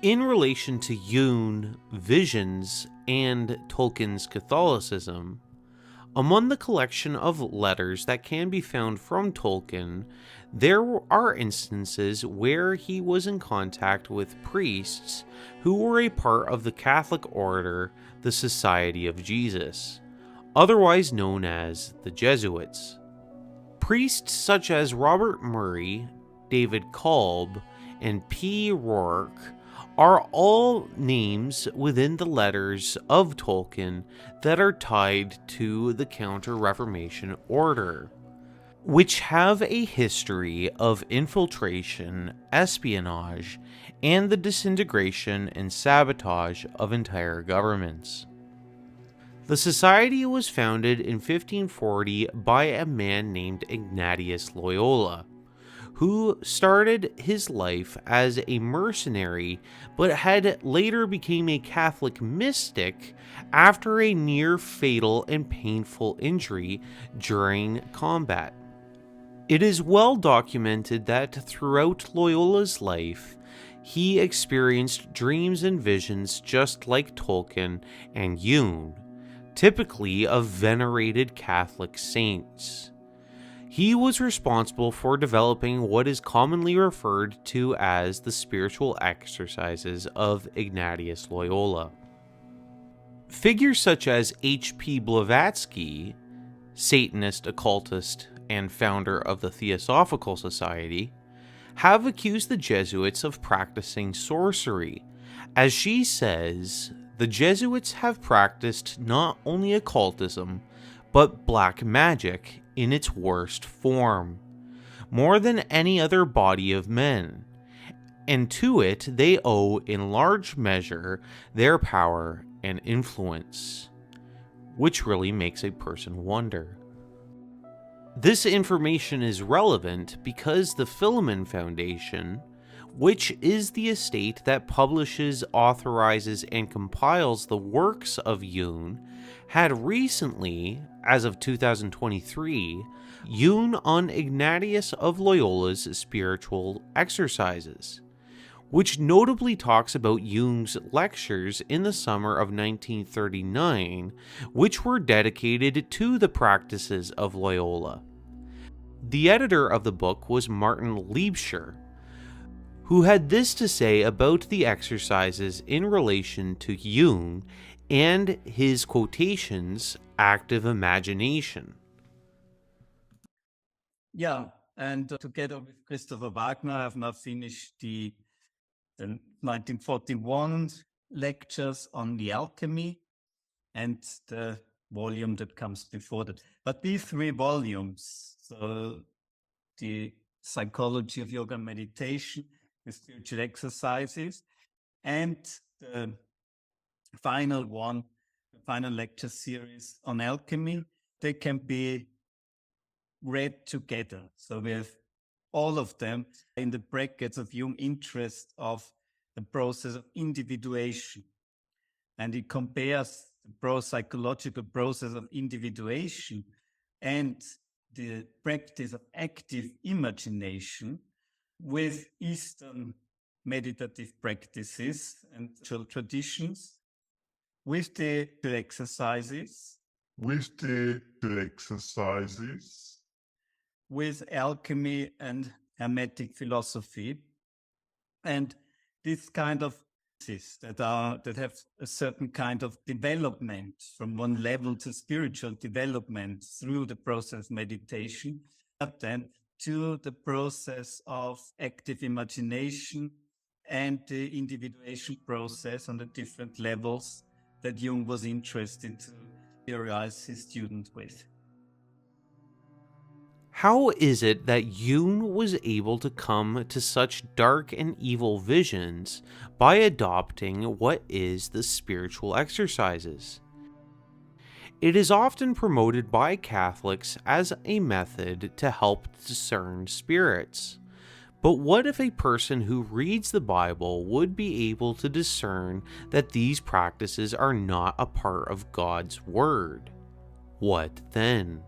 In relation to Jung, visions, and Tolkien's Catholicism, among the collection of letters that can be found from Tolkien, there are instances where he was in contact with priests who were a part of the Catholic order, the Society of Jesus, otherwise known as the Jesuits. Priests such as Robert Murray, David Kolb, and P. Rourke are all names within the letters of Tolkien that are tied to the Counter-Reformation order, which have a history of infiltration, espionage, and the disintegration and sabotage of entire governments. The society was founded in 1540 by a man named Ignatius Loyola, who started his life as a mercenary but had later become a Catholic mystic after a near fatal and painful injury during combat. It is well documented that throughout Loyola's life, he experienced dreams and visions just like Tolkien and Jung, typically of venerated Catholic saints. He was responsible for developing what is commonly referred to as the spiritual exercises of Ignatius Loyola. Figures such as H.P. Blavatsky, Satanist, occultist, and founder of the Theosophical Society, have accused the Jesuits of practicing sorcery. As she says, the Jesuits have practiced not only occultism, but black magic in its worst form, more than any other body of men, and to it they owe in large measure their power and influence, which really makes a person wonder. This information is relevant because the Philemon Foundation, which is the estate that publishes, authorizes, and compiles the works of Jung, had recently, as of 2023, Jung on Ignatius of Loyola's spiritual exercises, which notably talks about Jung's lectures in the summer of 1939, which were dedicated to the practices of Loyola. The editor of the book was Martin Liebscher, who had this to say about the exercises in relation to Jung and his quotations, active imagination. Yeah, and together with Christopher Wagner, I've now finished the 1941 lectures on the alchemy and the volume that comes before that. But these three volumes, so the psychology of yoga and meditation, the spiritual exercises, and the final one, the final lecture series on alchemy, they can be read together. So we have all of them in the brackets of Jung's interest of the process of individuation. And it compares the psychological process of individuation and the practice of active imagination with Eastern meditative practices and traditions, with the exercises, with alchemy and Hermetic philosophy, and this kind of that have a certain kind of development from one level to spiritual development through the process of meditation, but then to the process of active imagination and the individuation process on the different levels that Jung was interested to familiarize his student with. How is it that Jung was able to come to such dark and evil visions by adopting what is the spiritual exercises? It is often promoted by Catholics as a method to help discern spirits. But what if a person who reads the Bible would be able to discern that these practices are not a part of God's Word? What then?